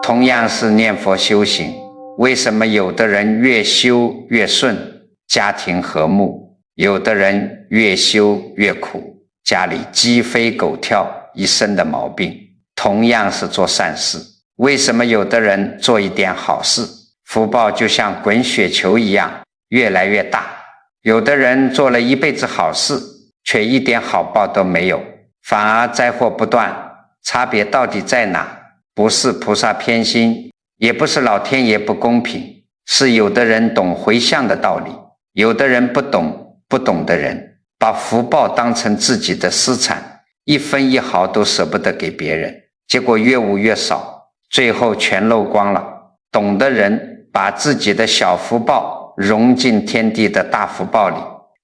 同样是念佛修行，为什么有的人越修越顺，家庭和睦，有的人越修越苦，家里鸡飞狗跳，一身的毛病？同样是做善事，为什么有的人做一点好事，福报就像滚雪球一样越来越大，有的人做了一辈子好事，却一点好报都没有，反而灾祸不断？差别到底在哪？不是菩萨偏心，也不是老天爷不公平，是有的人懂回向的道理，有的人不懂。不懂的人把福报当成自己的私产，一分一毫都舍不得给别人，结果越捂越少，最后全漏光了。懂的人把自己的小福报融进天地的大福报里，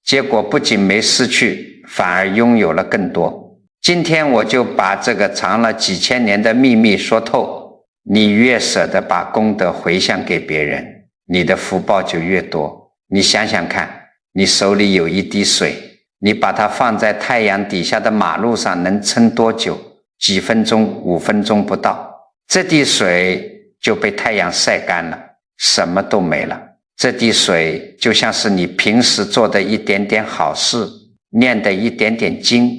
结果不仅没失去，反而拥有了更多。今天我就把这个藏了几千年的秘密说透，你越舍得把功德回向给别人，你的福报就越多。你想想看，你手里有一滴水，你把它放在太阳底下的马路上能撑多久？几分钟，5分钟不到，这滴水就被太阳晒干了，什么都没了。这滴水就像是你平时做的一点点好事，念的一点点经，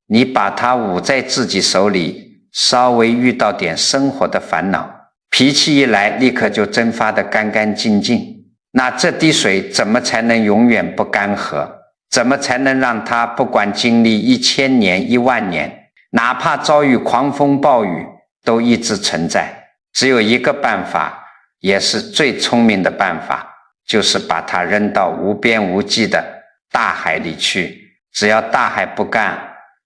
你把它捂在自己手里，稍微遇到点生活的烦恼，脾气一来立刻就蒸发得干干净净。那这滴水怎么才能永远不干涸？怎么才能让它不管经历1000年、10000年，哪怕遭遇狂风暴雨，都一直存在？只有一个办法，也是最聪明的办法，就是把它扔到无边无际的大海里去。只要大海不干，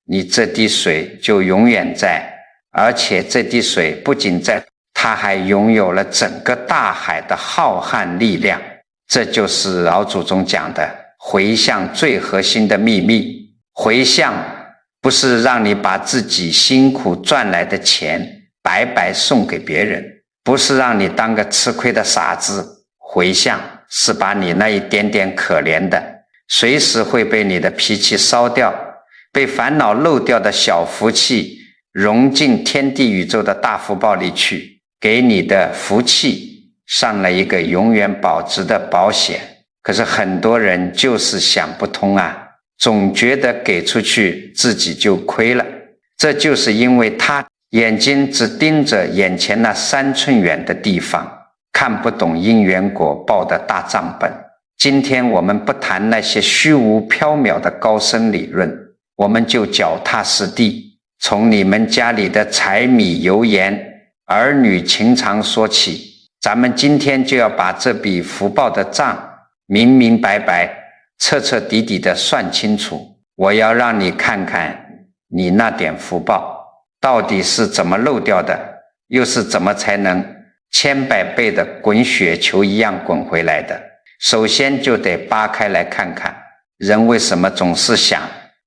你这滴水就永远在，而且这滴水不仅在，它还拥有了整个大海的浩瀚力量。这就是老祖宗讲的回向最核心的秘密。回向不是让你把自己辛苦赚来的钱白白送给别人，不是让你当个吃亏的傻子，回向是把你那一点点可怜的，随时会被你的脾气烧掉，被烦恼漏掉的小福气融进天地宇宙的大福报里去，给你的福气上了一个永远保值的保险。可是很多人就是想不通啊，总觉得给出去自己就亏了，这就是因为他眼睛只盯着眼前那3寸远的地方，看不懂因缘果报的大账本。今天我们不谈那些虚无缥缈的高深理论，我们就脚踏实地，从你们家里的柴米油盐、儿女情长说起。咱们今天就要把这笔福报的账明明白白、彻彻底底的算清楚。我要让你看看你那点福报到底是怎么漏掉的，又是怎么才能千百倍的滚雪球一样滚回来的。首先就得扒开来看看，人为什么总是想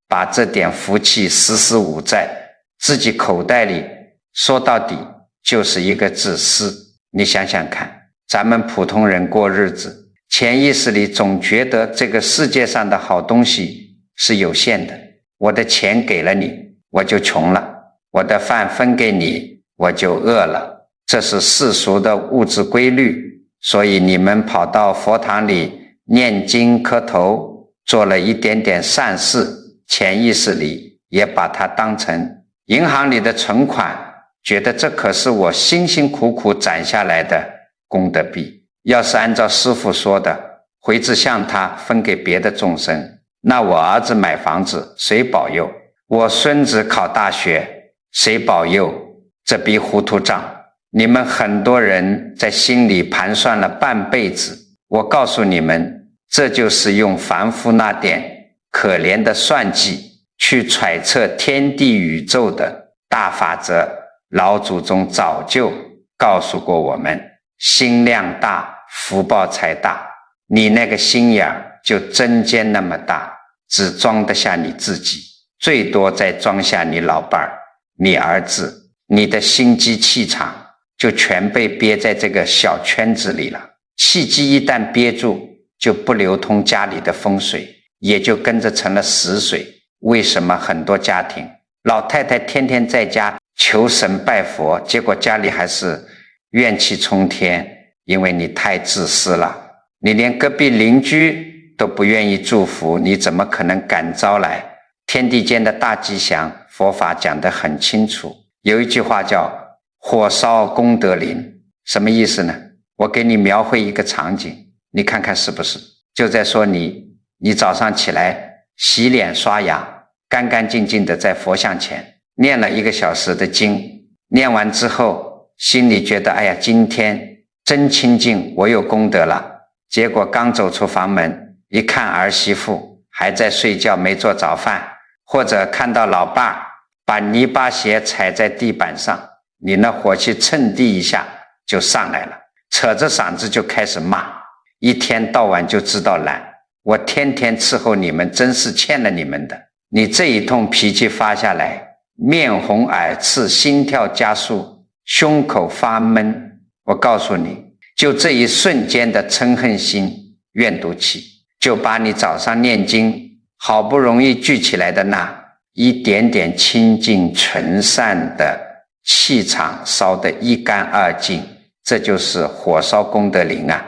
把这点福气死死捂在自己口袋里？说到底就是一个自私。你想想看，咱们普通人过日子，潜意识里总觉得这个世界上的好东西是有限的，我的钱给了你，我就穷了；我的饭分给你，我就饿了。这是世俗的物质规律，所以你们跑到佛堂里念经磕头，做了一点点善事，潜意识里也把它当成银行里的存款，觉得这可是我辛辛苦苦攒下来的功德币。要是按照师父说的，回至向他分给别的众生，那我儿子买房子谁保佑？我孙子考大学谁保佑？这笔糊涂账，你们很多人在心里盘算了半辈子。我告诉你们，这就是用凡夫那点可怜的算计去揣测天地宇宙的大法则。老祖宗早就告诉过我们，心量大，福报才大。你那个心眼就针尖那么大，只装得下你自己，最多再装下你老伴儿、你儿子，你的心机气场就全被憋在这个小圈子里了。气机一旦憋住，就不流通家里的风水，也就跟着成了死水。为什么很多家庭老太太天天在家求神拜佛，结果家里还是怨气冲天，因为你太自私了。你连隔壁邻居都不愿意祝福，你怎么可能感召来天地间的大吉祥？佛法讲得很清楚，有一句话叫火烧功德林，什么意思呢？我给你描绘一个场景，你看看是不是？就在说你早上起来洗脸刷牙，干干净净的在佛像前念了1个小时的经，念完之后心里觉得哎呀，今天真清净，我有功德了。结果刚走出房门，一看儿媳妇还在睡觉，没做早饭，或者看到老爸把泥巴鞋踩在地板上，你那火气蹭地一下就上来了，扯着嗓子就开始骂，一天到晚就知道懒，我天天伺候你们，真是欠了你们的。你这一通脾气发下来，面红耳赤，心跳加速，胸口发闷，我告诉你，就这一瞬间的嗔恨心、怨毒气，就把你早上念经好不容易聚起来的那一点点清净纯善的气场烧得一干二净。这就是火烧功德林啊！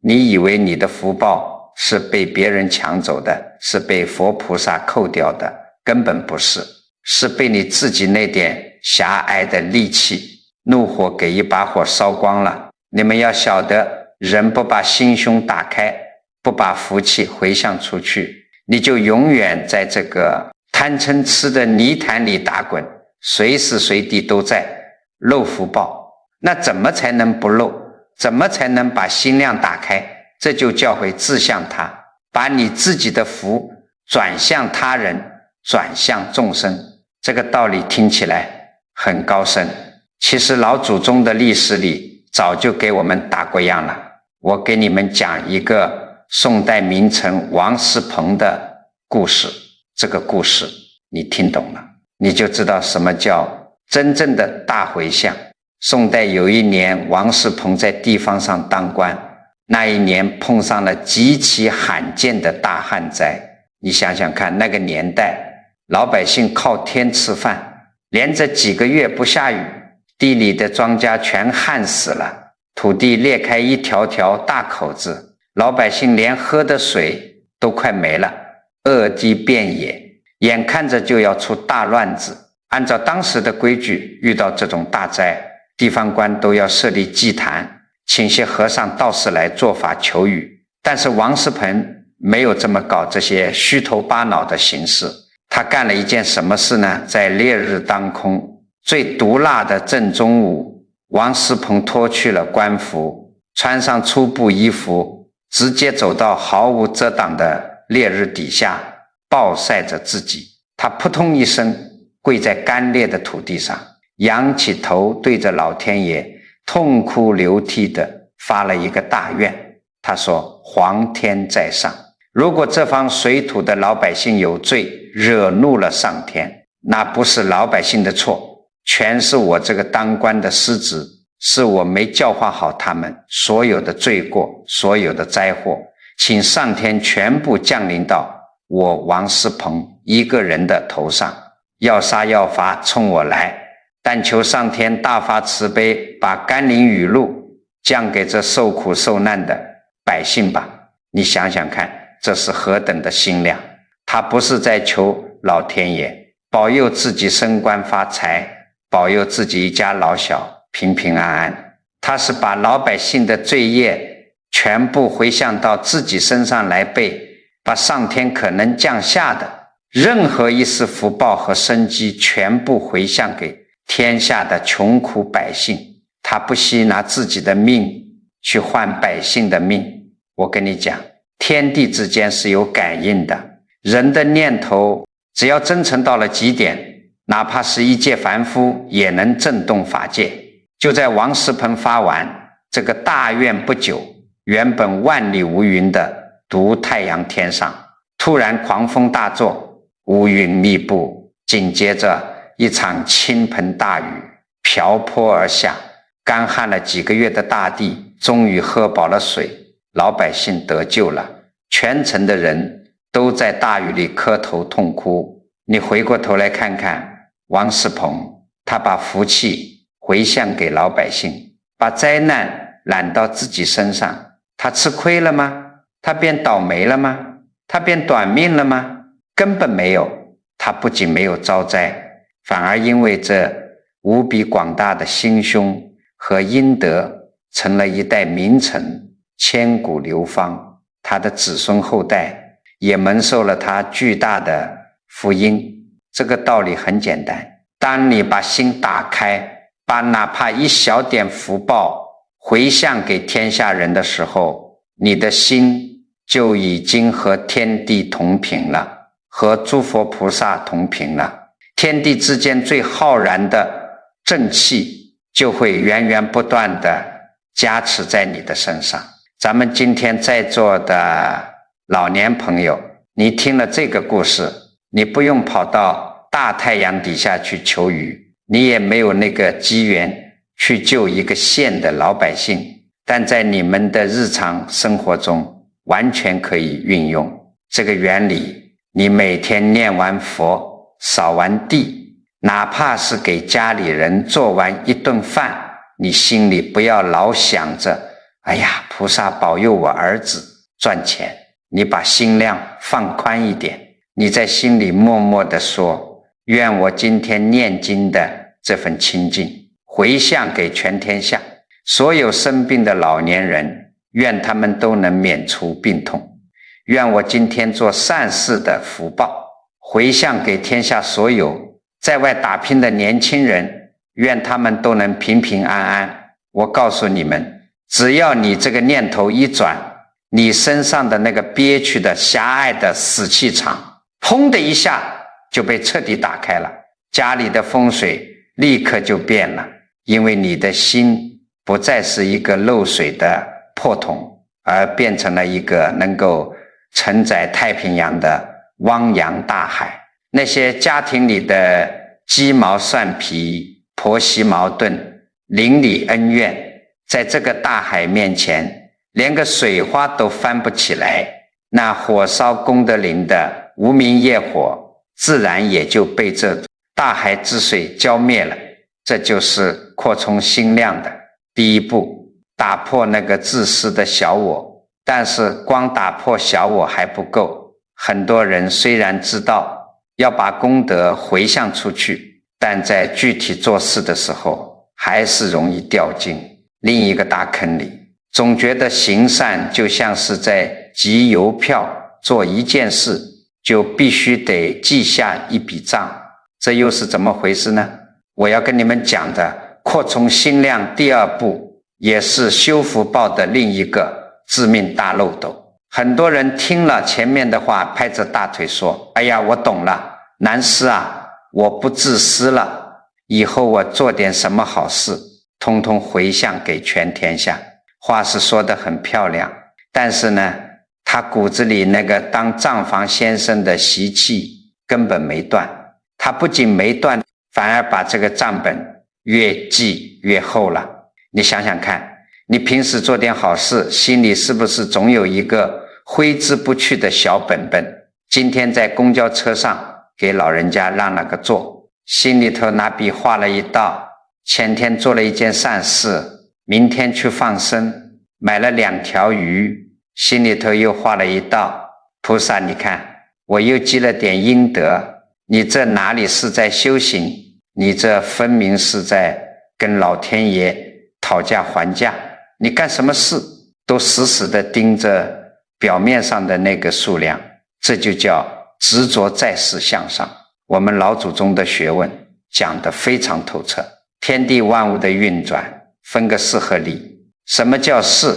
你以为你的福报是被别人抢走的，是被佛菩萨扣掉的，根本不是，是被你自己那点狭隘的戾气怒火给一把火烧光了。你们要晓得，人不把心胸打开，不把福气回向出去，你就永远在这个贪嗔痴的泥潭里打滚，随时随地都在漏福报。那怎么才能不漏？怎么才能把心量打开？这就教诲自向他，把你自己的福转向他人，转向众生。这个道理听起来很高深，其实老祖宗的历史里早就给我们打过样了。我给你们讲一个宋代名臣王世鹏的故事，这个故事你听懂了，你就知道什么叫真正的大回向。宋代有一年，王世鹏在地方上当官，那一年碰上了极其罕见的大旱灾。你想想看，那个年代老百姓靠天吃饭，连着几个月不下雨，地里的庄稼全旱死了，土地裂开一条条大口子，老百姓连喝的水都快没了，恶地遍野，眼看着就要出大乱子。按照当时的规矩，遇到这种大灾，地方官都要设立祭坛，请些和尚道士来做法求雨。但是王世鹏没有这么搞这些虚头巴脑的形式，他干了一件什么事呢？在烈日当空，最毒辣的正中午，王世鹏脱去了官服，穿上粗布衣服，直接走到毫无遮挡的烈日底下，暴晒着自己。他扑通一声跪在干裂的土地上，仰起头对着老天爷痛哭流涕地发了一个大愿。他说，皇天在上，如果这方水土的老百姓有罪，惹怒了上天，那不是老百姓的错，全是我这个当官的失职，是我没教化好他们，所有的罪过，所有的灾祸，请上天全部降临到我王世鹏一个人的头上，要杀要罚冲我来，但求上天大发慈悲，把甘霖雨露降给这受苦受难的百姓吧。你想想看，这是何等的心量。他不是在求老天爷保佑自己升官发财，保佑自己一家老小平平安安，他是把老百姓的罪业全部回向到自己身上来背，把上天可能降下的任何一丝福报和生机全部回向给天下的穷苦百姓。他不惜拿自己的命去换百姓的命。我跟你讲，天地之间是有感应的，人的念头只要真诚到了极点，哪怕是一介凡夫也能震动法界。就在王世鹏发完这个大愿不久，原本万里无云的毒太阳天上突然狂风大作，乌云密布，紧接着一场倾盆大雨瓢泼而下，干旱了几个月的大地终于喝饱了水，老百姓得救了，全城的人都在大雨里磕头痛哭。你回过头来看看王世鹏，他把福气回向给老百姓，把灾难揽到自己身上，他吃亏了吗？他变倒霉了吗？他变短命了吗？根本没有。他不仅没有遭灾，反而因为这无比广大的心胸和阴德，成了一代名臣，千古流芳。他的子孙后代也蒙受了他巨大的福音。这个道理很简单，当你把心打开，把哪怕一小点福报回向给天下人的时候，你的心就已经和天地同频了，和诸佛菩萨同频了。天地之间最浩然的正气就会源源不断的加持在你的身上。咱们今天在座的老年朋友，你听了这个故事，你不用跑到大太阳底下去求雨，你也没有那个机缘去救一个县的老百姓，但在你们的日常生活中完全可以运用这个原理。你每天念完佛，扫完地，哪怕是给家里人做完一顿饭，你心里不要老想着哎呀，菩萨保佑我儿子赚钱，你把心量放宽一点，你在心里默默地说，愿我今天念经的这份清净回向给全天下所有生病的老年人，愿他们都能免除病痛，愿我今天做善事的福报回向给天下所有在外打拼的年轻人，愿他们都能平平安安。我告诉你们，只要你这个念头一转，你身上的那个憋屈的狭隘的死气场砰的一下就被彻底打开了，家里的风水立刻就变了，因为你的心不再是一个漏水的破桶，而变成了一个能够承载太平洋的汪洋大海。那些家庭里的鸡毛蒜皮、婆媳矛盾、邻里恩怨，在这个大海面前连个水花都翻不起来，那火烧功德林的无明业火自然也就被这大海之水浇灭了。这就是扩充心量的第一步，打破那个自私的小我。但是光打破小我还不够，很多人虽然知道要把功德回向出去，但在具体做事的时候还是容易掉进另一个大坑里，总觉得行善就像是在集邮票，做一件事就必须得记下一笔账，这又是怎么回事呢？我要跟你们讲的扩充心量第二步，也是修福报的另一个致命大漏斗。很多人听了前面的话，拍着大腿说，哎呀，我懂了，南师啊，我不自私了，以后我做点什么好事通通回向给全天下。话是说得很漂亮，但是呢，他骨子里那个当账房先生的习气根本没断，他不仅没断，反而把这个账本越记越厚了。你想想看，你平时做点好事，心里是不是总有一个挥之不去的小本本？今天在公交车上给老人家让了个座，心里头拿笔画了一道，前天做了一件善事，明天去放生，买了2条鱼，心里头又画了一道，菩萨你看，我又积了点阴德，你这哪里是在修行，你这分明是在跟老天爷讨价还价。你干什么事都死死地盯着表面上的那个数量，这就叫执着在世向上。我们老祖宗的学问讲得非常透彻，天地万物的运转分个事和理。什么叫事？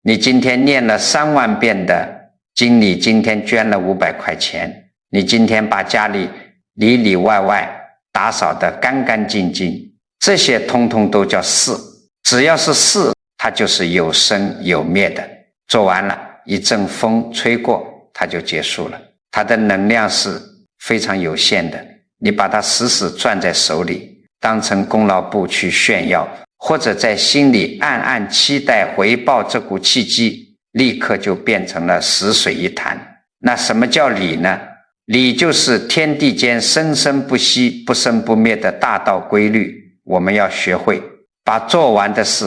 你今天念了3万遍的经，你今天捐了500块钱，你今天把家里里里外外打扫得干干净净，这些通通都叫事。只要是事，它就是有生有灭的，做完了一阵风吹过它就结束了，它的能量是非常有限的，你把它死死攥在手里，当成功劳簿去炫耀，或者在心里暗暗期待回报这股契机，立刻就变成了死水一潭。那什么叫理呢？理就是天地间生生不息不生不灭的大道规律，我们要学会把做完的事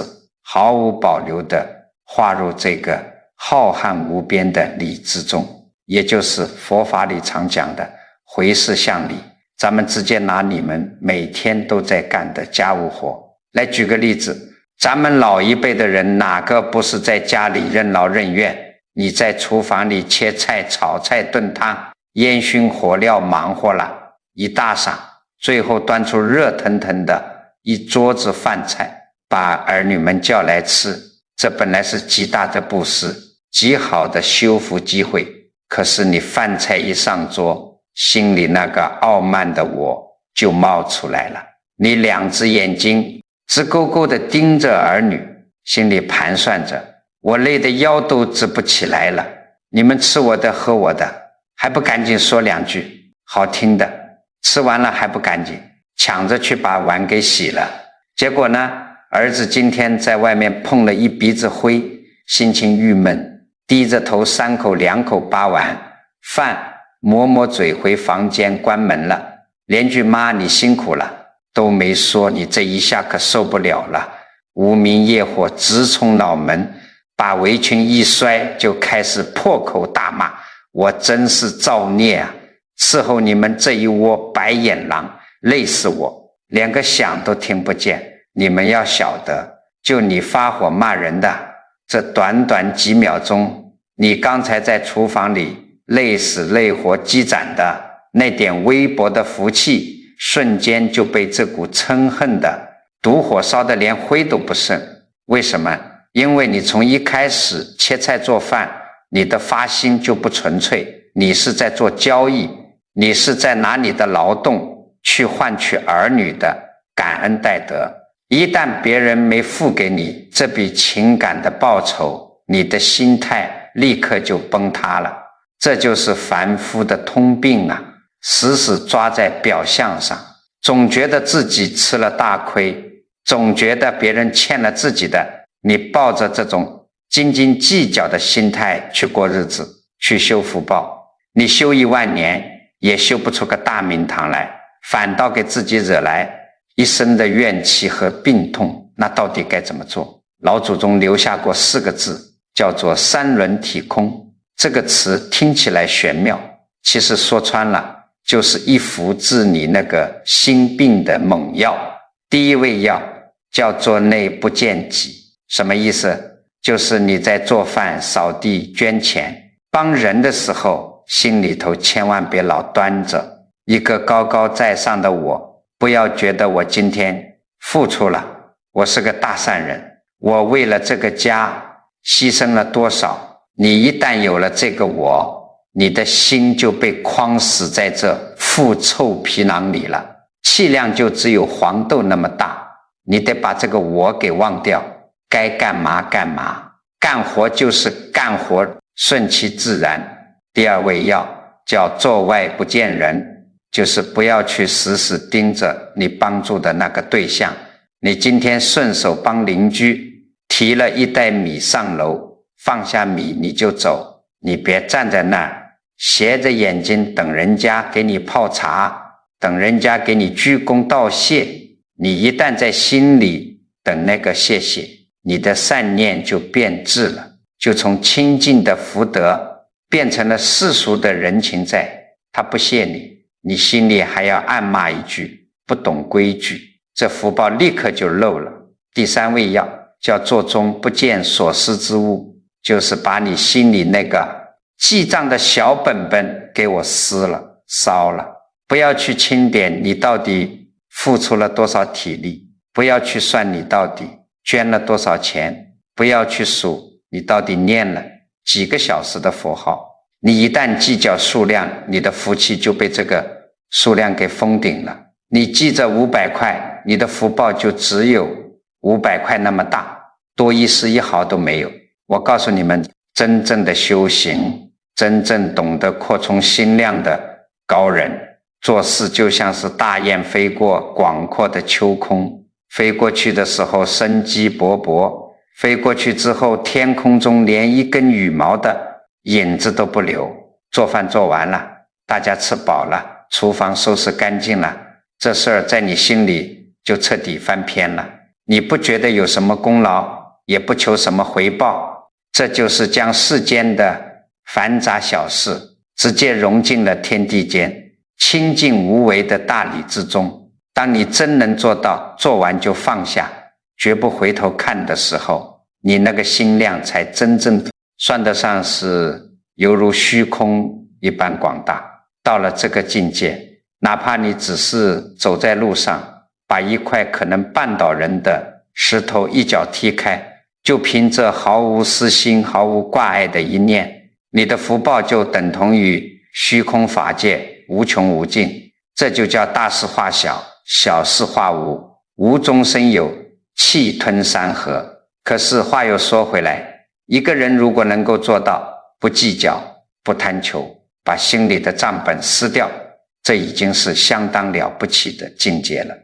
毫无保留地划入这个浩瀚无边的理之中，也就是佛法里常讲的回事向理。咱们直接拿你们每天都在干的家务活来举个例子，咱们老一辈的人哪个不是在家里任劳任怨？你在厨房里切菜、炒菜、炖汤，烟熏火燎，忙活了一大晌，最后端出热腾腾的一桌子饭菜，把儿女们叫来吃，这本来是极大的布施，极好的修福机会。可是你饭菜一上桌，心里那个傲慢的我就冒出来了。你两只眼睛直勾勾地盯着儿女，心里盘算着，我累得腰都直不起来了，你们吃我的喝我的，还不赶紧说两句好听的，吃完了还不赶紧抢着去把碗给洗了。结果呢，儿子今天在外面碰了一鼻子灰，心情郁闷，低着头3口2口扒完饭，抹抹嘴回房间关门了，连句妈你辛苦了都没说。你这一下可受不了了，无名业火直冲脑门，把围裙一摔就开始破口大骂，我真是造孽啊，伺候你们这一窝白眼狼，累死我，连个响都听不见。你们要晓得，就你发火骂人的这短短几秒钟，你刚才在厨房里累死累活积攒的那点微薄的福气，瞬间就被这股嗔恨的毒火烧得连灰都不剩。为什么？因为你从一开始切菜做饭，你的发心就不纯粹，你是在做交易，你是在拿你的劳动去换取儿女的感恩戴德。一旦别人没付给你这笔情感的报酬，你的心态立刻就崩塌了。这就是凡夫的通病啊，死死抓在表象上，总觉得自己吃了大亏，总觉得别人欠了自己的，你抱着这种斤斤计较的心态去过日子，去修福报，你修10000年也修不出个大明堂来，反倒给自己惹来一身的怨气和病痛。那到底该怎么做？老祖宗留下过4个字，叫做三轮体空。这个词听起来玄妙，其实说穿了就是一服治你那个心病的猛药。第一味药叫做内不见己，什么意思？就是你在做饭、扫地、捐钱帮人的时候，心里头千万别老端着一个高高在上的我，不要觉得我今天付出了，我是个大善人，我为了这个家牺牲了多少。你一旦有了这个我，你的心就被框死在这腐臭皮囊里了，气量就只有黄豆那么大。你得把这个我给忘掉，该干嘛干嘛，干活就是干活，顺其自然。第二味药叫坐外不见人，就是不要去死死盯着你帮助的那个对象。你今天顺手帮邻居提了一袋米上楼，放下米你就走，你别站在那儿斜着眼睛等人家给你泡茶，等人家给你鞠躬道谢。你一旦在心里等那个谢谢，你的善念就变质了，就从清净的福德变成了世俗的人情债。他不谢你，你心里还要暗骂一句不懂规矩，这福报立刻就漏了。第三味药叫做中不见所思之物，就是把你心里那个记账的小本本给我撕了烧了。不要去清点你到底付出了多少体力，不要去算你到底捐了多少钱，不要去数你到底念了几个小时的佛号。你一旦计较数量，你的福气就被这个数量给封顶了。你记着500块，你的福报就只有500块那么大，多一丝一毫都没有。我告诉你们，真正的修行，真正懂得扩充心量的高人，做事就像是大雁飞过广阔的秋空，飞过去的时候生机勃勃，飞过去之后天空中连一根羽毛的影子都不留。做饭做完了，大家吃饱了，厨房收拾干净了，这事儿在你心里就彻底翻篇了。你不觉得有什么功劳，也不求什么回报，这就是将世间的繁杂小事直接融进了天地间清净无为的大理之中。当你真能做到做完就放下，绝不回头看的时候，你那个心量才真正算得上是犹如虚空一般广大。到了这个境界，哪怕你只是走在路上，把一块可能绊倒人的石头一脚踢开，就凭这毫无私心毫无挂碍的一念，你的福报就等同于虚空法界无穷无尽。这就叫大事化小，小事化无，无中生有，气吞山河。可是话又说回来，一个人如果能够做到不计较不贪求，把心里的账本撕掉，这已经是相当了不起的境界了。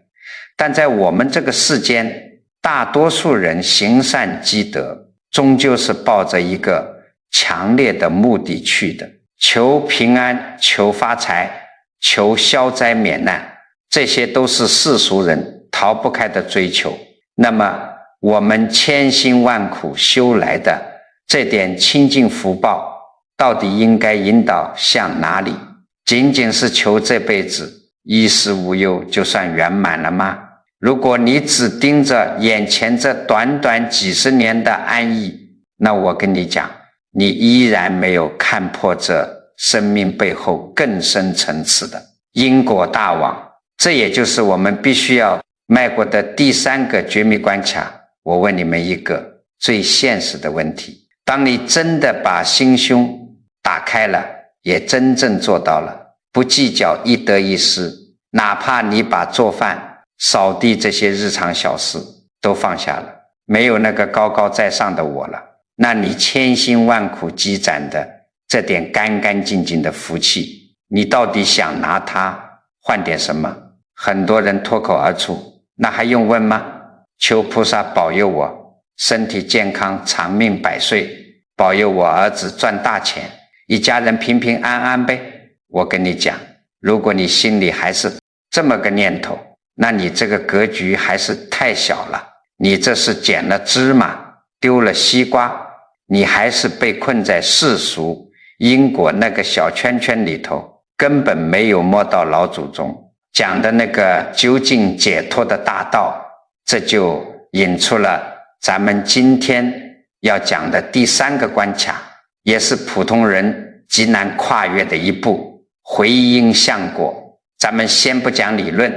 但在我们这个世间，大多数人行善积德，终究是抱着一个强烈的目的去的，求平安，求发财，求消灾免难，这些都是世俗人逃不开的追求。那么我们千辛万苦修来的这点清净福报，到底应该引导向哪里？仅仅是求这辈子衣食无忧就算圆满了吗？如果你只盯着眼前这短短几十年的安逸，那我跟你讲，你依然没有看破这生命背后更深层次的因果大网。这也就是我们必须要迈过的第三个绝密关卡。我问你们一个最现实的问题，当你真的把心胸打开了，也真正做到了不计较一得一失，哪怕你把做饭扫地这些日常小事都放下了，没有那个高高在上的我了，那你千辛万苦积攒的这点干干净净的福气，你到底想拿它换点什么？很多人脱口而出，那还用问吗？求菩萨保佑我身体健康长命百岁，保佑我儿子赚大钱，一家人平平安安呗。我跟你讲，如果你心里还是这么个念头，那你这个格局还是太小了，你这是捡了芝麻丢了西瓜，你还是被困在世俗因果那个小圈圈里头，根本没有摸到老祖宗讲的那个究竟解脱的大道。这就引出了咱们今天要讲的第三个关卡，也是普通人极难跨越的一步，回因向果。咱们先不讲理论，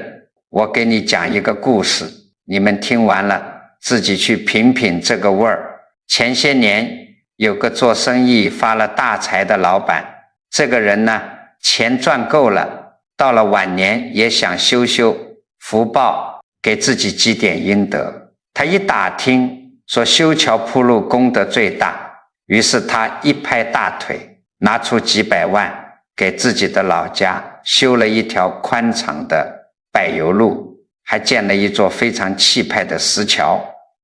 我给你讲一个故事，你们听完了自己去品品这个味儿。前些年有个做生意发了大财的老板，这个人呢，钱赚够了，到了晚年也想修修福报，给自己积点阴德。他一打听说修桥铺路功德最大，于是他一拍大腿，拿出几百万给自己的老家修了一条宽敞的柏油路，还建了一座非常气派的石桥。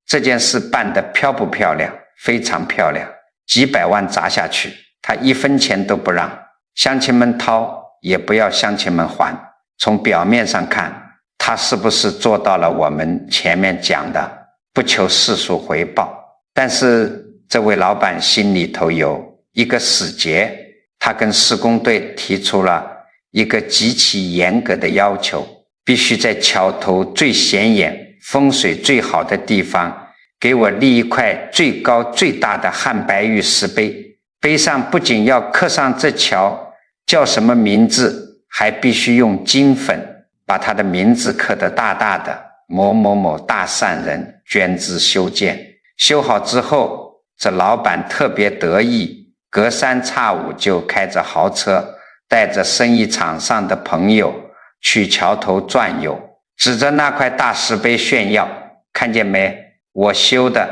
这件事办得漂不漂亮？非常漂亮，几百万砸下去，他一分钱都不让，乡亲们掏也不要乡亲们还。从表面上看，他是不是做到了我们前面讲的不求世俗回报？但是这位老板心里头有一个死结，他跟施工队提出了一个极其严格的要求，必须在桥头最显眼风水最好的地方给我立一块最高最大的汉白玉石碑，碑上不仅要刻上这桥叫什么名字，还必须用金粉把他的名字刻得大大的，某某某大善人捐资修建。修好之后，这老板特别得意，隔三差五就开着豪车，带着生意场上的朋友去桥头转悠，指着那块大石碑炫耀，看见没，我修的，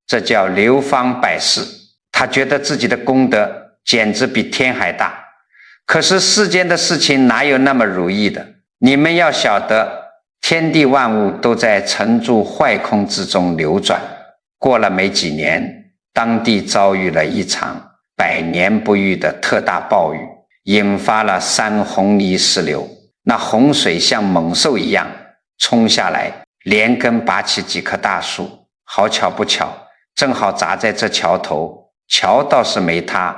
这叫流芳百世。他觉得自己的功德简直比天还大。可是世间的事情哪有那么如意的？你们要晓得，天地万物都在沉住坏空之中流转。过了没几年，当地遭遇了一场百年不遇的特大暴雨，引发了山洪泥石流，那洪水像猛兽一样冲下来，连根拔起几棵大树。好巧不巧，正好砸在这桥头，桥倒是没塌，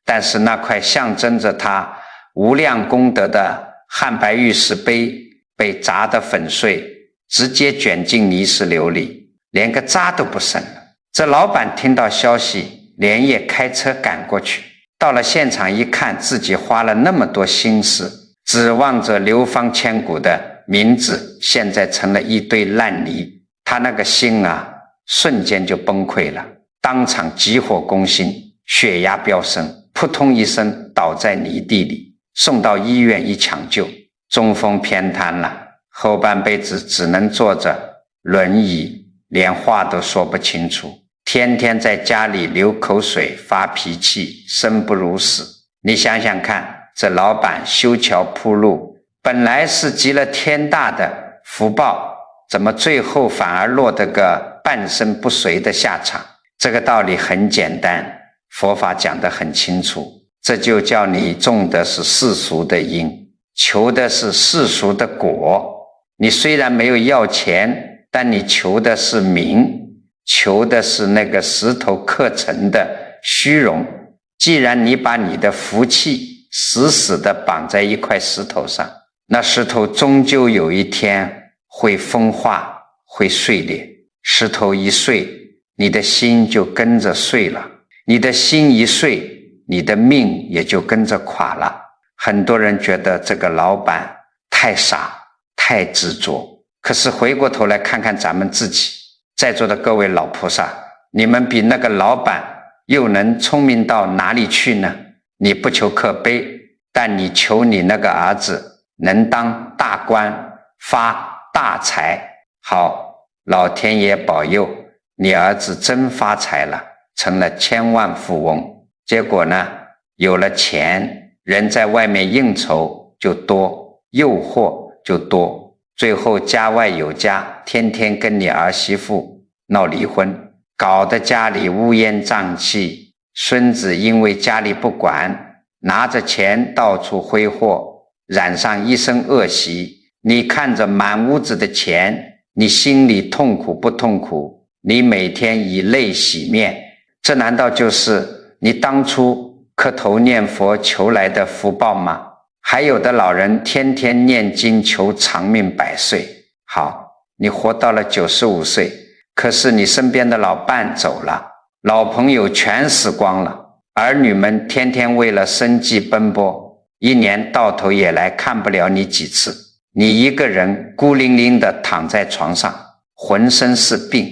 但是那块象征着他无量功德的汉白玉石碑被砸得粉碎，直接卷进泥石流里，连个渣都不剩了。这老板听到消息，连夜开车赶过去，到了现场一看，自己花了那么多心思，指望着流芳千古的名字，现在成了一堆烂泥，他那个心啊，瞬间就崩溃了，当场急火攻心，血压飙升，扑通一声倒在泥地里，送到医院一抢救，中风偏瘫了，后半辈子只能坐着轮椅，连话都说不清楚，天天在家里流口水发脾气，生不如死。你想想看，这老板修桥铺路，本来是积了天大的福报，怎么最后反而落得个半身不遂的下场？这个道理很简单，佛法讲得很清楚，这就叫你种的是世俗的因，求的是世俗的果。你虽然没有要钱，但你求的是名，求的是那个石头刻成的虚荣。既然你把你的福气死死地绑在一块石头上，那石头终究有一天会风化，会碎裂。石头一碎，你的心就跟着碎了，你的心一碎，你的命也就跟着垮了。很多人觉得这个老板太傻，太执着，可是回过头来看看咱们自己，在座的各位老菩萨，你们比那个老板又能聪明到哪里去呢？你不求可悲，但你求你那个儿子能当大官，发大财。好，老天爷保佑，你儿子真发财了，成了千万富翁。结果呢，有了钱，人在外面应酬就多，诱惑就多，最后家外有家，天天跟你儿媳妇闹离婚，搞得家里乌烟瘴气，孙子因为家里不管，拿着钱到处挥霍，染上一身恶习。你看着满屋子的钱，你心里痛苦不痛苦？你每天以泪洗面，这难道就是你当初磕头念佛求来的福报吗？还有的老人天天念经求长命百岁，好，你活到了95岁，可是你身边的老伴走了，老朋友全死光了，儿女们天天为了生计奔波，一年到头也来看不了你几次，你一个人孤零零地躺在床上，浑身是病，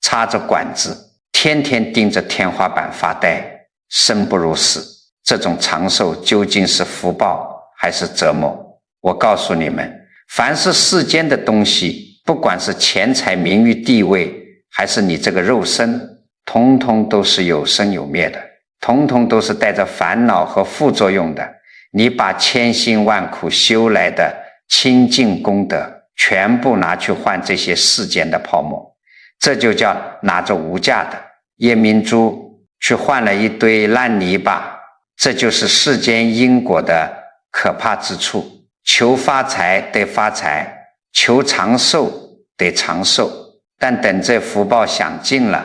插着管子，天天盯着天花板发呆，生不如死。这种长寿究竟是福报还是折磨？我告诉你们，凡是世间的东西，不管是钱财名誉地位，还是你这个肉身，通通都是有生有灭的，通通都是带着烦恼和副作用的。你把千辛万苦修来的清净功德全部拿去换这些世间的泡沫，这就叫拿着无价的夜明珠去换了一堆烂泥巴。这就是世间因果的可怕之处。求发财得发财，求长寿得长寿，但等这福报享尽了，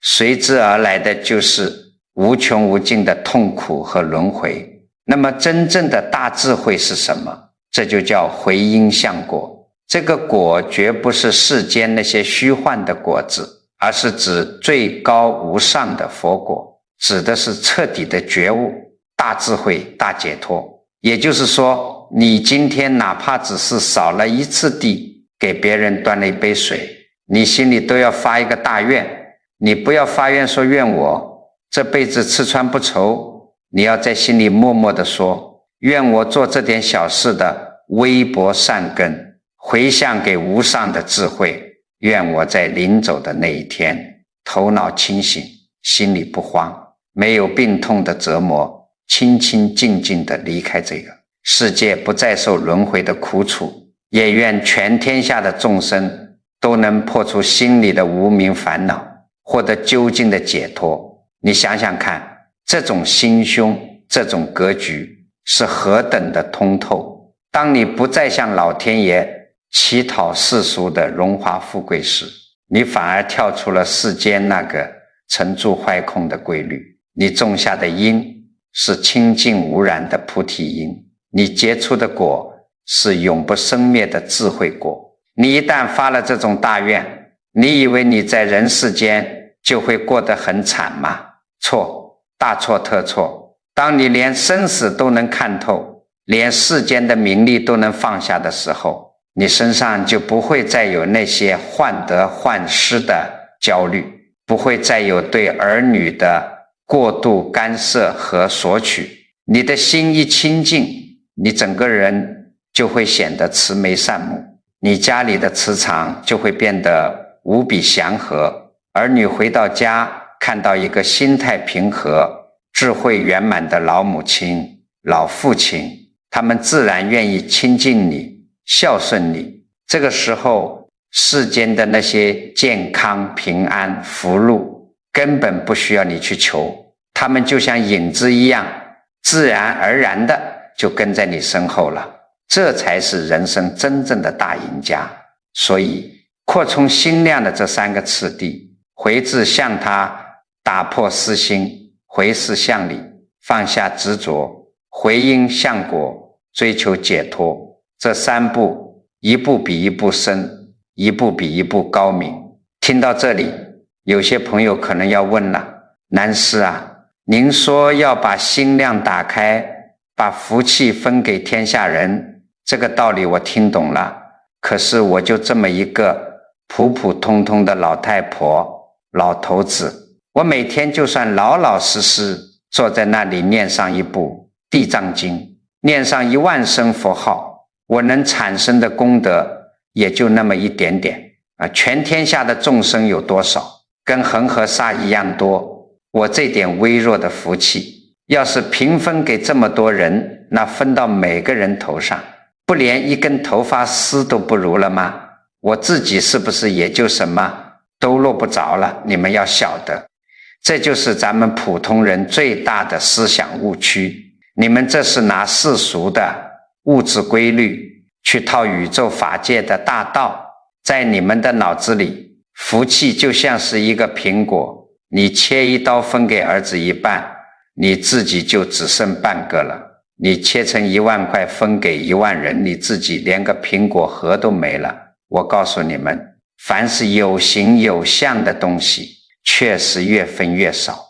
随之而来的就是无穷无尽的痛苦和轮回。那么真正的大智慧是什么？这就叫回因向果。这个果绝不是世间那些虚幻的果子，而是指最高无上的佛果，指的是彻底的觉悟，大智慧，大解脱。也就是说，你今天哪怕只是扫了一次地，给别人端了一杯水，你心里都要发一个大愿。你不要发愿说愿我这辈子吃穿不愁，你要在心里默默地说，愿我做这点小事的微薄善根回向给无上的智慧，愿我在临走的那一天头脑清醒，心里不慌，没有病痛的折磨，清清静静地离开这个世界，不再受轮回的苦楚。也愿全天下的众生都能破除心里的无明烦恼，获得究竟的解脱。你想想看，这种心胸，这种格局是何等的通透。当你不再向老天爷乞讨世俗的荣华富贵时，你反而跳出了世间那个沉住坏空的规律。你种下的因是清净无染的菩提因，你结出的果是永不生灭的智慧果。你一旦发了这种大愿，你以为你在人世间就会过得很惨吗？错，大错特错。当你连生死都能看透，连世间的名利都能放下的时候，你身上就不会再有那些患得患失的焦虑，不会再有对儿女的过度干涉和索取。你的心一清净，你整个人就会显得慈眉善目，你家里的磁场就会变得无比祥和。儿女回到家，看到一个心态平和、智慧圆满的老母亲、老父亲，他们自然愿意亲近你、孝顺你。这个时候，世间的那些健康、平安、福禄根本不需要你去求，他们就像影子一样，自然而然的就跟在你身后了。这才是人生真正的大赢家。所以扩充心量的这3个次第，回至向他，打破私心，回事向理，放下执着，回因向果，追求解脱。这3步，一步比一步深，一步比一步高明。听到这里，有些朋友可能要问了，南师啊，您说要把心量打开，把福气分给天下人，这个道理我听懂了，可是我就这么一个普普通通的老太婆、老头子，我每天就算老老实实坐在那里念上一部地藏经，念上1万声佛号，我能产生的功德也就那么一点点啊！全天下的众生有多少？跟恒河沙一样多。我这点微弱的福气，要是平分给这么多人，那分到每个人头上，不连一根头发丝都不如了吗？我自己是不是也就什么都落不着了？你们要晓得，这就是咱们普通人最大的思想误区。你们这是拿世俗的物质规律去套宇宙法界的大道，在你们的脑子里，福气就像是一个苹果，你切一刀分给儿子一半，你自己就只剩半个了。你切成1万块分给1万人，你自己连个苹果核都没了。我告诉你们，凡是有形有相的东西，确实越分越少。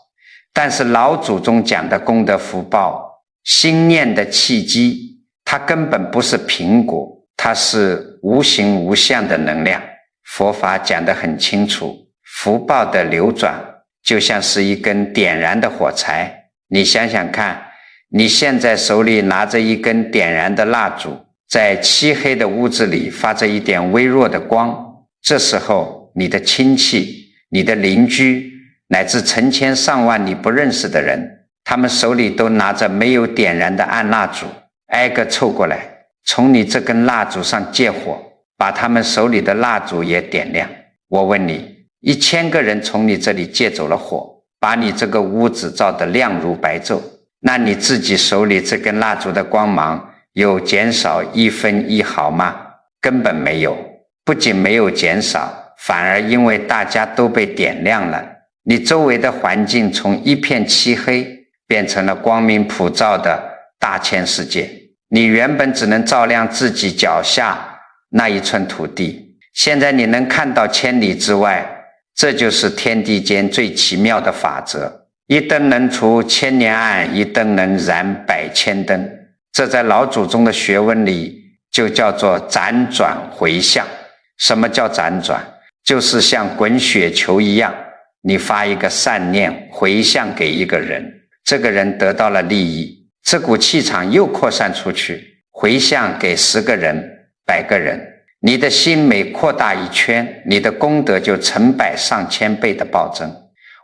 但是老祖宗讲的功德福报，心念的契机，它根本不是苹果，它是无形无相的能量。佛法讲得很清楚，福报的流转就像是一根点燃的火柴。你想想看，你现在手里拿着一根点燃的蜡烛，在漆黑的屋子里发着一点微弱的光，这时候你的亲戚、你的邻居，乃至成千上万你不认识的人，他们手里都拿着没有点燃的暗蜡烛，挨个凑过来，从你这根蜡烛上借火，把他们手里的蜡烛也点亮。我问你，1000个人从你这里借走了火，把你这个屋子照得亮如白昼，那你自己手里这根蜡烛的光芒有减少1分1毫吗？根本没有。不仅没有减少，反而因为大家都被点亮了，你周围的环境从一片漆黑变成了光明普照的大千世界。你原本只能照亮自己脚下那1寸土地，现在你能看到千里之外，这就是天地间最奇妙的法则。一灯能除千年暗，一灯能燃百千灯。这在老祖宗的学问里就叫做辗转回向。什么叫辗转？就是像滚雪球一样，你发一个善念回向给一个人，这个人得到了利益，这股气场又扩散出去，回向给10个人、100个人。你的心每扩大1圈，你的功德就成百上千倍的暴增。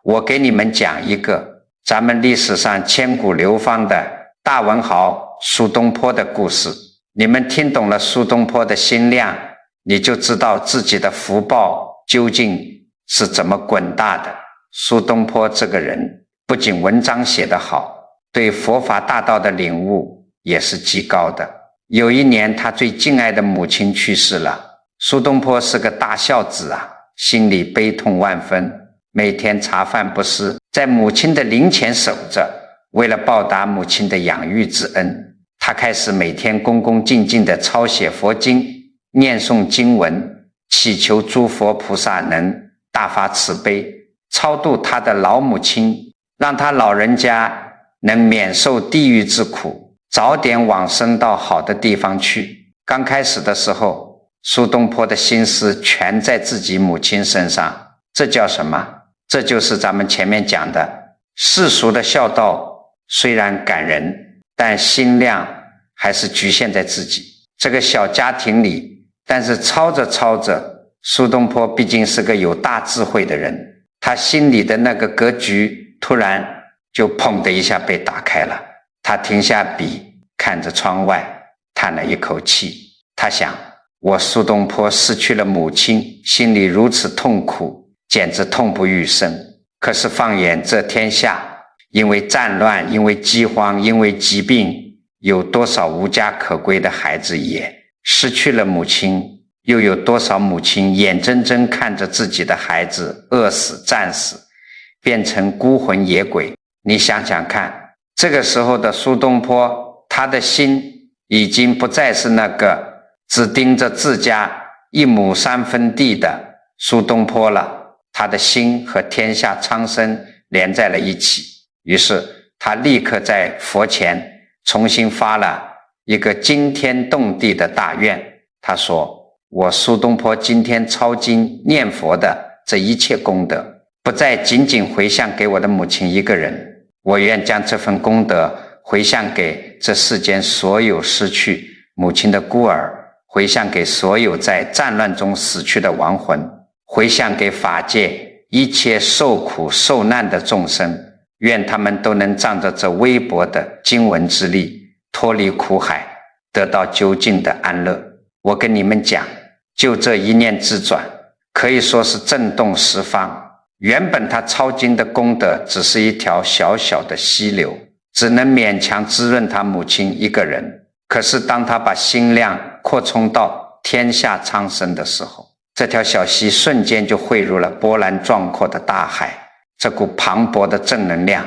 我给你们讲一个咱们历史上千古流芳的大文豪苏东坡的故事。你们听懂了苏东坡的心量，你就知道自己的福报究竟是怎么滚大的。苏东坡这个人不仅文章写得好，对佛法大道的领悟也是极高的。有一年他最敬爱的母亲去世了，苏东坡是个大孝子啊，心里悲痛万分，每天茶饭不思，在母亲的灵前守着。为了报答母亲的养育之恩，他开始每天恭恭敬敬地抄写佛经，念诵经文，祈求诸佛菩萨能大发慈悲，超度他的老母亲，让他老人家能免受地狱之苦，早点往生到好的地方去。刚开始的时候，苏东坡的心思全在自己母亲身上，这叫什么？这就是咱们前面讲的世俗的孝道，虽然感人，但心量还是局限在自己这个小家庭里。但是抄着抄着，苏东坡毕竟是个有大智慧的人，他心里的那个格局突然就砰的一下被打开了。他停下笔，看着窗外，叹了一口气。他想，我苏东坡失去了母亲，心里如此痛苦，简直痛不欲生。可是放眼这天下，因为战乱，因为饥荒，因为疾病，有多少无家可归的孩子也失去了母亲，又有多少母亲眼睁睁看着自己的孩子饿死战死，变成孤魂野鬼。你想想看，这个时候的苏东坡，他的心已经不再是那个只盯着自家1亩3分地的苏东坡了，他的心和天下苍生连在了一起。于是他立刻在佛前重新发了一个惊天动地的大愿。他说，我苏东坡今天抄经念佛的这一切功德，不再仅仅回向给我的母亲一个人，我愿将这份功德回向给这世间所有失去母亲的孤儿，回向给所有在战乱中死去的亡魂，回向给法界一切受苦受难的众生，愿他们都能仗着这微薄的经文之力，脱离苦海，得到究竟的安乐。我跟你们讲，就这一念之转，可以说是震动十方。原本他抄经的功德只是一条小小的溪流，只能勉强滋润他母亲一个人。可是当他把心量扩充到天下苍生的时候，这条小溪瞬间就汇入了波澜壮阔的大海。这股磅礴的正能量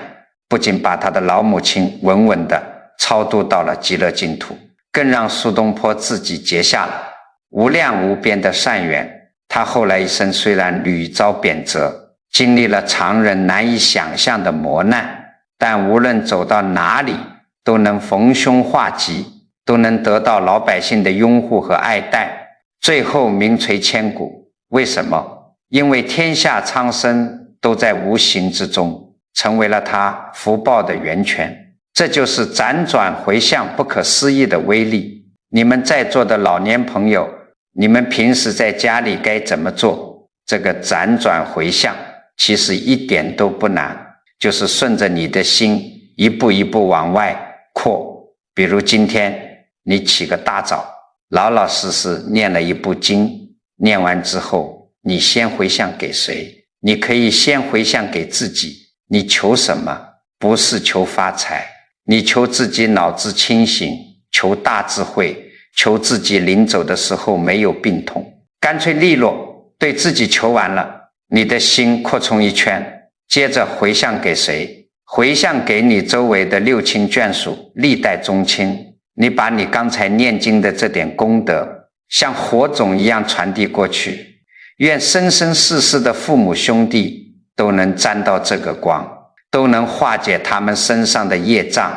不仅把他的老母亲稳稳地超度到了极乐净土，更让苏东坡自己结下了无量无边的善缘。他后来一生虽然屡遭贬谪，经历了常人难以想象的磨难，但无论走到哪里都能逢凶化吉，都能得到老百姓的拥护和爱戴，最后名垂千古。为什么？因为天下苍生都在无形之中成为了他福报的源泉。这就是辗转回向不可思议的威力。你们在座的老年朋友，你们平时在家里该怎么做？这个辗转回向其实一点都不难，就是顺着你的心一步一步往外扩。比如今天你起个大早，老老实实念了一部经，念完之后你先回向给谁？你可以先回向给自己。你求什么？不是求发财，你求自己脑子清醒，求大智慧，求自己临走的时候没有病痛，干脆利落，对自己求完了，你的心扩充一圈，接着回向给谁？回向给你周围的六亲眷属，历代宗亲。你把你刚才念经的这点功德像火种一样传递过去，愿生生世世的父母兄弟都能沾到这个光，都能化解他们身上的业障。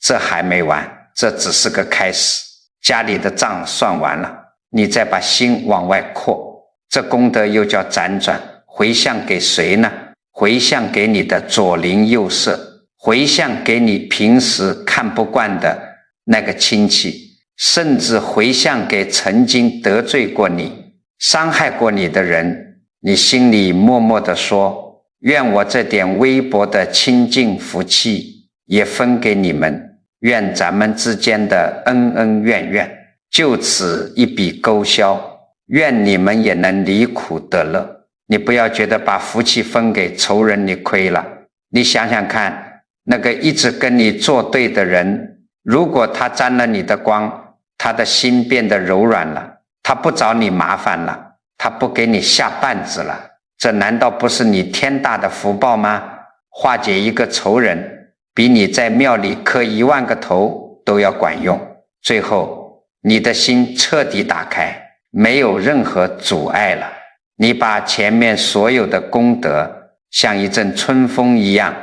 这还没完，这只是个开始。家里的账算完了，你再把心往外扩，这功德又叫辗转。回向给谁呢？回向给你的左邻右舍，回向给你平时看不惯的那个亲戚，甚至回向给曾经得罪过你、伤害过你的人。你心里默默地说，愿我这点微薄的清净福气也分给你们，愿咱们之间的恩恩怨怨就此一笔勾销，愿你们也能离苦得乐。你不要觉得把福气分给仇人你亏了，你想想看，那个一直跟你作对的人，如果他沾了你的光，他的心变得柔软了，他不找你麻烦了，他不给你下绊子了，这难道不是你天大的福报吗？化解一个仇人，比你在庙里磕10000个头都要管用。最后你的心彻底打开，没有任何阻碍了。你把前面所有的功德像一阵春风一样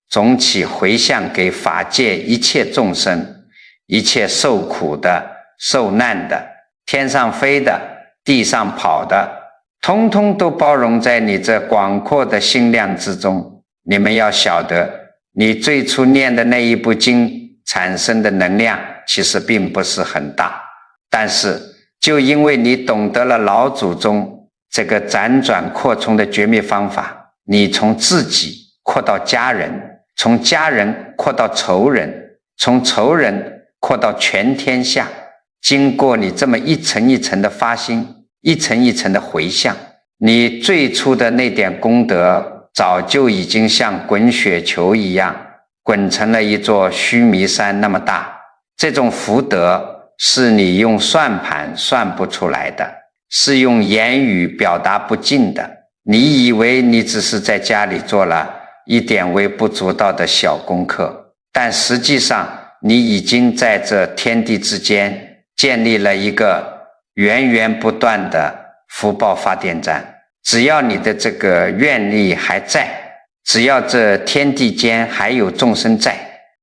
总起回向给法界一切众生，一切受苦的、受难的、天上飞的、地上跑的，通通都包容在你这广阔的心量之中。你们要晓得，你最初念的那一部经产生的能量其实并不是很大，但是就因为你懂得了老祖宗这个辗转扩充的绝密方法，你从自己扩到家人，从家人扩到仇人，从仇人扩到全天下，经过你这么一层一层的发心，一层一层的回向，你最初的那点功德早就已经像滚雪球一样滚成了一座须弥山那么大。这种福德是你用算盘算不出来的，是用言语表达不尽的。你以为你只是在家里做了一点微不足道的小功课，但实际上你已经在这天地之间建立了一个源源不断的福报发电站。只要你的这个愿力还在，只要这天地间还有众生在，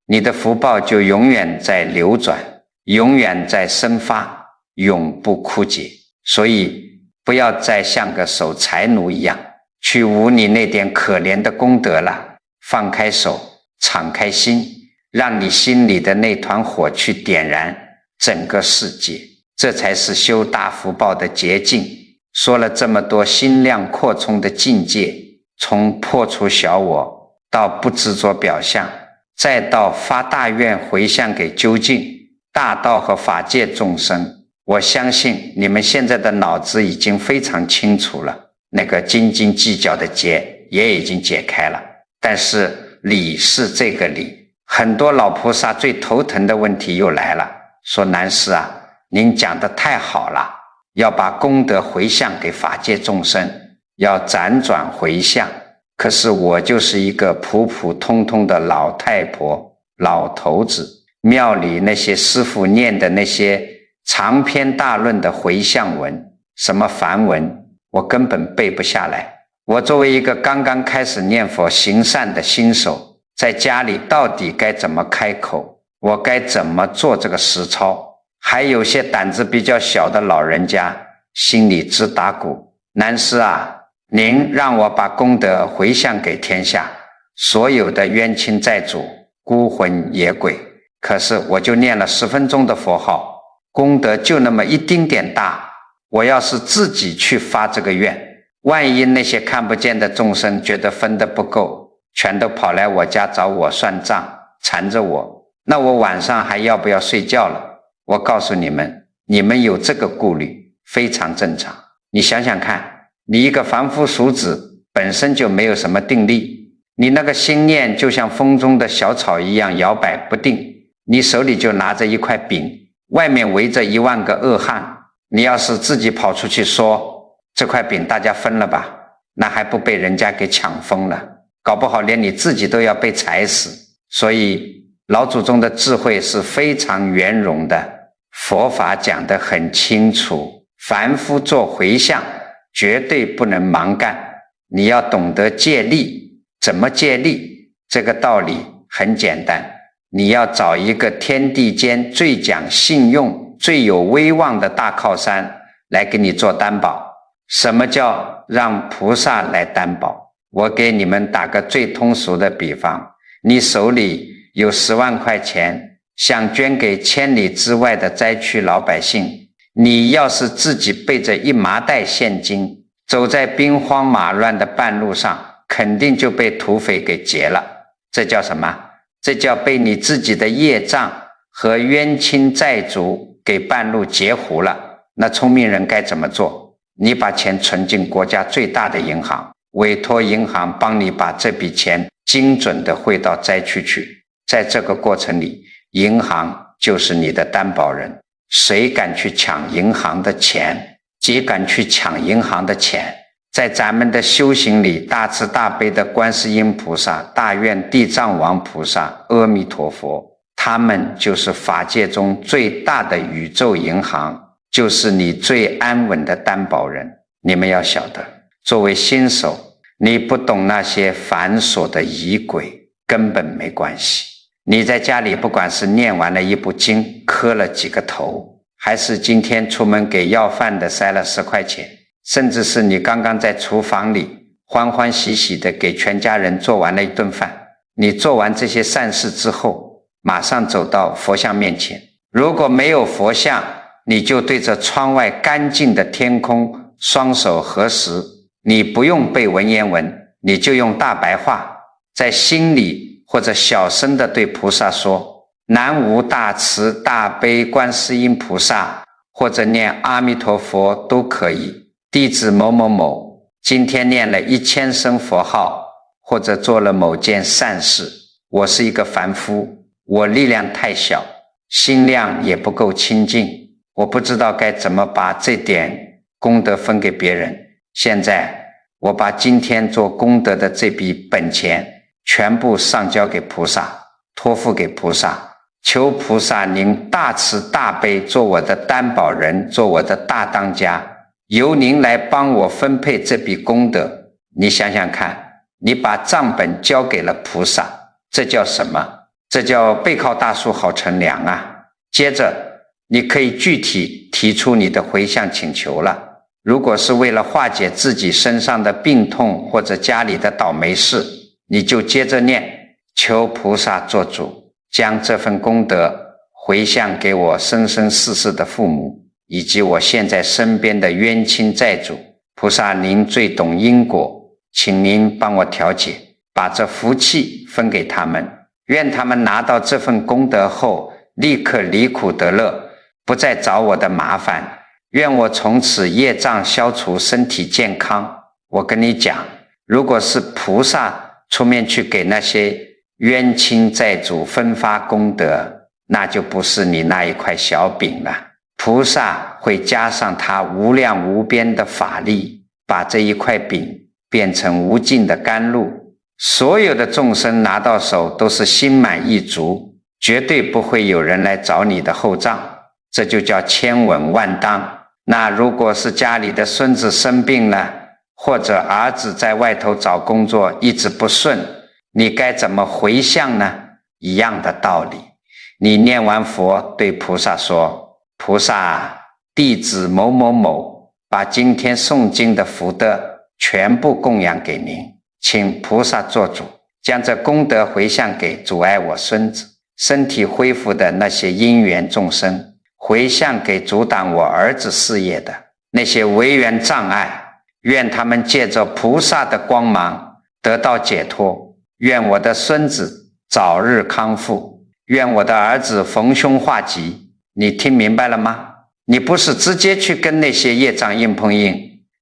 你的福报就永远在流转，永远在生发，永不枯竭。所以不要再像个守财奴一样去无你那点可怜的功德了，放开手，敞开心，让你心里的那团火去点燃整个世界，这才是修大福报的捷径。说了这么多心量扩充的境界，从破除小我到不执着表象，再到发大愿回向给究竟大道和法界众生，我相信你们现在的脑子已经非常清楚了，那个斤斤计较的结也已经解开了。但是理是这个理，很多老菩萨最头疼的问题又来了，说南师啊，您讲得太好了，要把功德回向给法界众生，要辗转回向，可是我就是一个普普通通的老太婆、老头子，庙里那些师父念的那些长篇大论的回向文，什么梵文，我根本背不下来。我作为一个刚刚开始念佛行善的新手，在家里到底该怎么开口，我该怎么做这个实操？还有些胆子比较小的老人家心里直打鼓，南师啊，您让我把功德回向给天下所有的冤亲债主、孤魂野鬼，可是我就念了10分钟的佛号，功德就那么一丁点大，我要是自己去发这个愿，万一那些看不见的众生觉得分得不够，全都跑来我家找我算账，缠着我，那我晚上还要不要睡觉了？我告诉你们，你们有这个顾虑非常正常。你想想看，你一个凡夫俗子本身就没有什么定力，你那个心念就像风中的小草一样摇摆不定，你手里就拿着一块饼，外面围着10000个恶汉，你要是自己跑出去说这块饼大家分了吧，那还不被人家给抢疯了，搞不好连你自己都要被踩死。所以老祖宗的智慧是非常圆融的，佛法讲得很清楚，凡夫做回向绝对不能盲干，你要懂得借力。怎么借力？这个道理很简单，你要找一个天地间最讲信用、最有威望的大靠山来给你做担保。什么叫让菩萨来担保？我给你们打个最通俗的比方，你手里有10万块钱，想捐给千里之外的灾区老百姓，你要是自己背着1麻袋现金，走在兵荒马乱的半路上，肯定就被土匪给劫了。这叫什么？这叫被你自己的业障和冤亲债主给半路截胡了。那聪明人该怎么做？你把钱存进国家最大的银行，委托银行帮你把这笔钱精准地汇到灾区去。在这个过程里，银行就是你的担保人，谁敢去抢银行的钱，谁敢去抢银行的钱，在咱们的修行里，大慈大悲的观世音菩萨、大愿地藏王菩萨、阿弥陀佛，他们就是法界中最大的宇宙银行，就是你最安稳的担保人。你们要晓得，作为新手，你不懂那些繁琐的仪轨，根本没关系。你在家里不管是念完了一部经，磕了几个头，还是今天出门给要饭的塞了10块钱，甚至是你刚刚在厨房里欢欢喜喜的给全家人做完了一顿饭，你做完这些善事之后，马上走到佛像面前，如果没有佛像，你就对着窗外干净的天空双手合十，你不用背文言文，你就用大白话在心里或者小声的对菩萨说，南无大慈大悲观世音菩萨，或者念阿弥陀佛都可以。弟子某某某今天念了1000声佛号，或者做了某件善事。我是一个凡夫，我力量太小，心量也不够清净，我不知道该怎么把这点功德分给别人。现在我把今天做功德的这笔本钱全部上交给菩萨，托付给菩萨，求菩萨您大慈大悲，做我的担保人，做我的大当家，由您来帮我分配这笔功德。你想想看，你把账本交给了菩萨，这叫什么？这叫背靠大树好乘凉啊。接着你可以具体提出你的回向请求了。如果是为了化解自己身上的病痛或者家里的倒霉事，你就接着念，求菩萨做主，将这份功德回向给我生生世世的父母，以及我现在身边的冤亲债主。菩萨您最懂因果，请您帮我调解，把这福气分给他们，愿他们拿到这份功德后立刻离苦得乐，不再找我的麻烦，愿我从此业障消除，身体健康。我跟你讲，如果是菩萨出面去给那些冤亲债主分发功德，那就不是你那一块小饼了。菩萨会加上他无量无边的法力，把这一块饼变成无尽的甘露，所有的众生拿到手都是心满意足，绝对不会有人来找你的后账，这就叫千稳万当。那如果是家里的孙子生病了，或者儿子在外头找工作一直不顺，你该怎么回向呢？一样的道理，你念完佛对菩萨说，菩萨，弟子某某某把今天诵经的福德全部供养给您，请菩萨做主，将这功德回向给阻碍我孙子身体恢复的那些因缘众生，回向给阻挡我儿子事业的那些违缘障碍，愿他们借着菩萨的光芒得到解脱，愿我的孙子早日康复，愿我的儿子逢凶化吉。你听明白了吗？你不是直接去跟那些业障硬碰硬，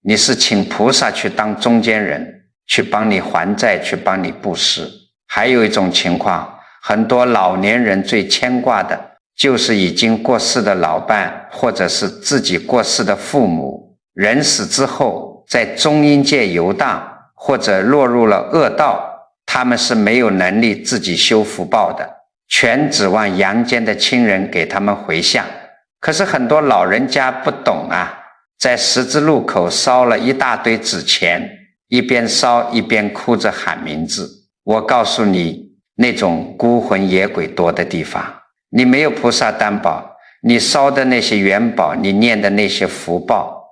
你是请菩萨去当中间人，去帮你还债，去帮你布施。还有一种情况，很多老年人最牵挂的就是已经过世的老伴，或者是自己过世的父母，人死之后在中阴界游荡，或者落入了恶道，他们是没有能力自己修福报的，全指望阳间的亲人给他们回向。可是很多老人家不懂啊，在十字路口烧了一大堆纸钱，一边烧一边哭着喊名字。我告诉你，那种孤魂野鬼多的地方，你没有菩萨担保，你烧的那些元宝，你念的那些福报，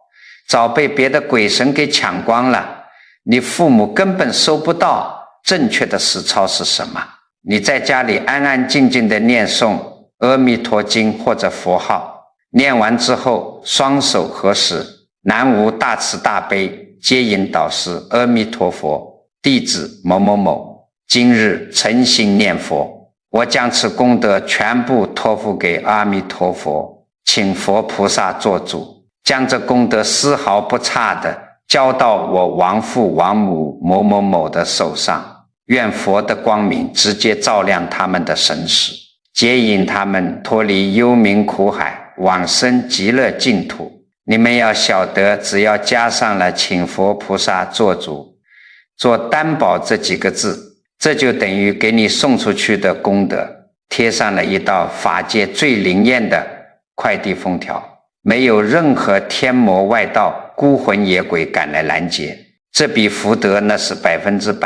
早被别的鬼神给抢光了，你父母根本收不到正确的实操是什么。你在家里安安静静的念诵阿弥陀经或者佛号，念完之后双手合十，南无大慈大悲接引导师阿弥陀佛，弟子某某某今日诚心念佛，我将此功德全部托付给阿弥陀佛，请佛菩萨做主，将这功德丝毫不差的交到我亡父亡母某某某的手上，愿佛的光明直接照亮他们的神识，接引他们脱离幽冥苦海，往生极乐净土。你们要晓得，只要加上了请佛菩萨做主、做担保这几个字，这就等于给你送出去的功德贴上了一道法界最灵验的快递封条，没有任何天魔外道、孤魂野鬼敢来拦截。这笔福德那是100%，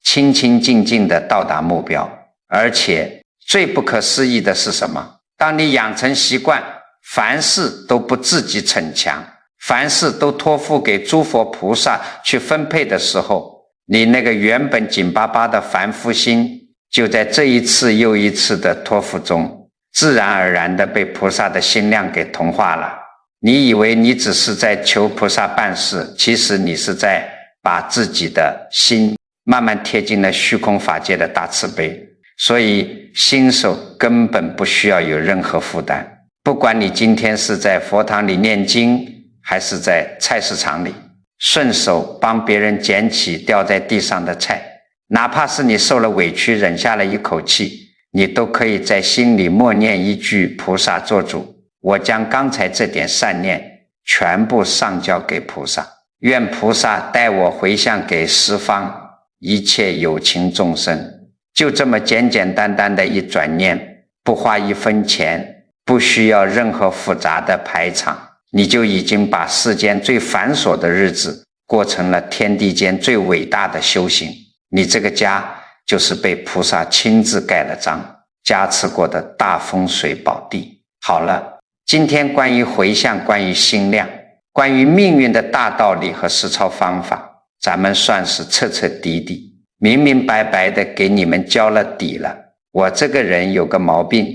清清净净的到达目标。而且最不可思议的是什么？当你养成习惯，凡事都不自己逞强，凡事都托付给诸佛菩萨去分配的时候，你那个原本紧巴巴的凡夫心，就在这一次又一次的托付中，自然而然的被菩萨的心量给同化了。你以为你只是在求菩萨办事，其实你是在把自己的心慢慢贴近了虚空法界的大慈悲。所以新手根本不需要有任何负担，不管你今天是在佛堂里念经，还是在菜市场里顺手帮别人捡起掉在地上的菜，哪怕是你受了委屈忍下了一口气，你都可以在心里默念一句菩萨做主，我将刚才这点善念全部上交给菩萨，愿菩萨带我回向给十方一切有情众生。就这么简简单单的一转念，不花1分钱，不需要任何复杂的排场，你就已经把世间最繁琐的日子过成了天地间最伟大的修行。你这个家就是被菩萨亲自盖了章，加持过的大风水宝地。好了，今天关于回向，关于心量，关于命运的大道理和实操方法，咱们算是彻彻底底明明白白的给你们交了底了。我这个人有个毛病，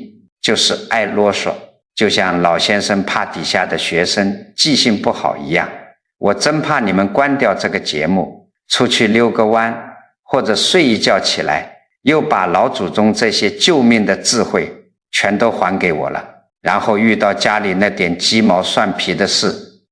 就是爱啰嗦，就像老先生怕底下的学生记性不好一样。我真怕你们关掉这个节目，出去溜个弯，或者睡一觉起来，又把老祖宗这些救命的智慧全都还给我了，然后遇到家里那点鸡毛蒜皮的事，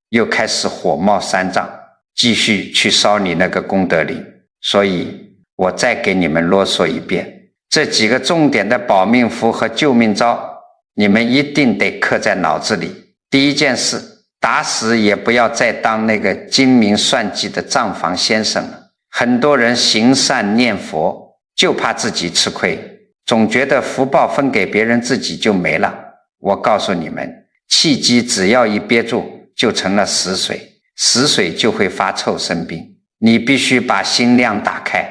又开始火冒三丈，继续去烧你那个功德林。所以我再给你们啰嗦一遍，这几个重点的保命符和救命招，你们一定得刻在脑子里。第一件事，打死也不要再当那个精明算计的账房先生了。很多人行善念佛，就怕自己吃亏，总觉得福报分给别人，自己就没了。我告诉你们，气机只要一憋住，就成了死水，死水就会发臭生病。你必须把心量打开，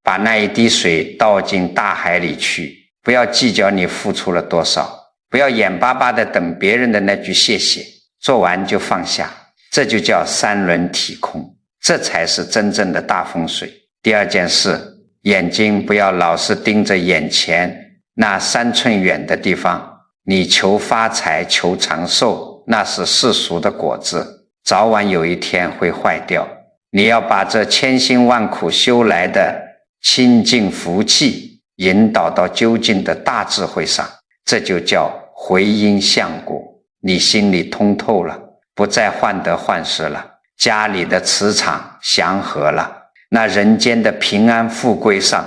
把那一滴水倒进大海里去，不要计较你付出了多少，不要眼巴巴的等别人的那句谢谢，做完就放下，这就叫三轮体空，这才是真正的大风水。第二件事，眼睛不要老是盯着眼前那3寸远的地方，你求发财求长寿，那是世俗的果子，早晚有一天会坏掉。你要把这千辛万苦修来的清净福气引导到究竟的大智慧上，这就叫回因向果。你心里通透了，不再患得患失了，家里的磁场祥和了，那人间的平安富贵上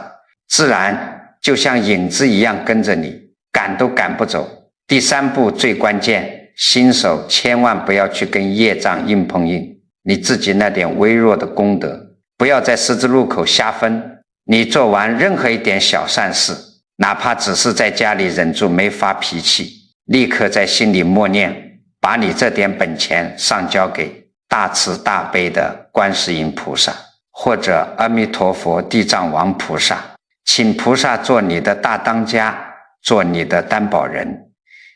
自然就像影子一样跟着你，赶都赶不走。第3步最关键，新手千万不要去跟业障硬碰硬，你自己那点微弱的功德，不要在十字路口瞎分。你做完任何一点小善事，哪怕只是在家里忍住没发脾气，立刻在心里默念，把你这点本钱上交给大慈大悲的观世音菩萨，或者阿弥陀佛地藏王菩萨，请菩萨做你的大当家，做你的担保人，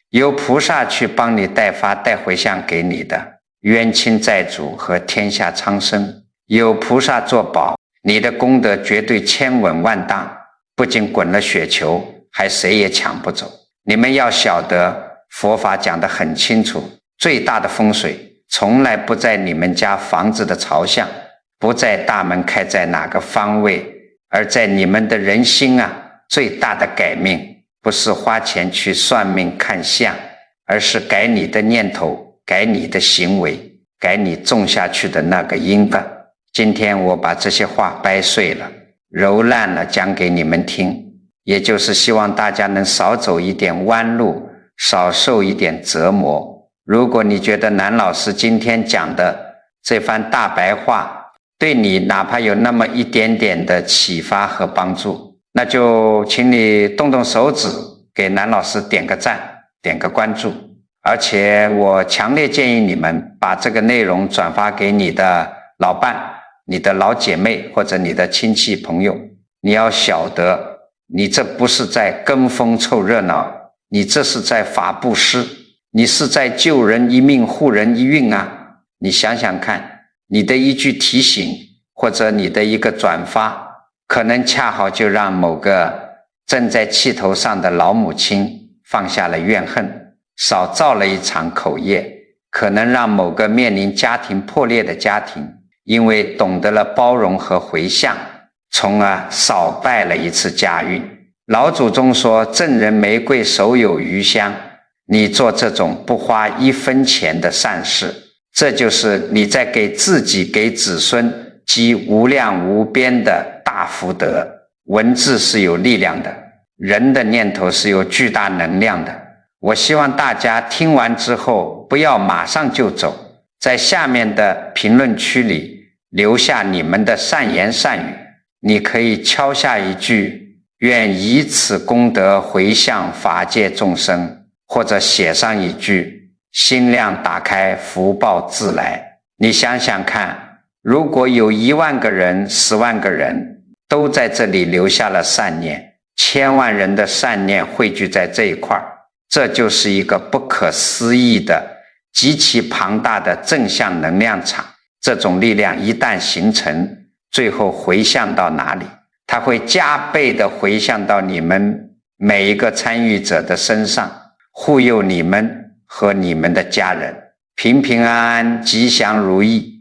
由菩萨去帮你代发带回向给你的冤亲债主和天下苍生，有菩萨做保，你的功德绝对千稳万大，不仅滚了雪球，还谁也抢不走。你们要晓得，佛法讲得很清楚，最大的风水从来不在你们家房子的朝向，不在大门开在哪个方位，而在你们的人心啊。最大的改命不是花钱去算命看相，而是改你的念头，改你的行为，改你种下去的那个因的。今天我把这些话掰碎了，揉烂了讲给你们听，也就是希望大家能少走一点弯路，少受一点折磨，如果你觉得南老师今天讲的这番大白话对你哪怕有那么一点点的启发和帮助，那就请你动动手指给南老师点个赞，点个关注。而且我强烈建议你们把这个内容转发给你的老伴、你的老姐妹或者你的亲戚朋友。你要晓得，你这不是在跟风凑热闹，你这是在法布施，你是在救人一命护人一运啊！你想想看，你的一句提醒或者你的一个转发，可能恰好就让某个正在气头上的老母亲放下了怨恨，少造了一场口业，可能让某个面临家庭破裂的家庭因为懂得了包容和回向，从而少败了一次家运。老祖宗说赠人玫瑰手有余香，你做这种不花1分钱的善事，这就是你在给自己给子孙积无量无边的大福德。文字是有力量的，人的念头是有巨大能量的。我希望大家听完之后不要马上就走，在下面的评论区里留下你们的善言善语。你可以敲下一句愿以此功德回向法界众生，或者写上一句心量打开福报自来。你想想看，如果有1万个人10万个人都在这里留下了善念，1000万人的善念汇聚在这一块，这就是一个不可思议的极其庞大的正向能量场。这种力量一旦形成，最后回向到哪里？它会加倍的回向到你们每一个参与者的身上，护佑你们和你们的家人平平安安，吉祥如意。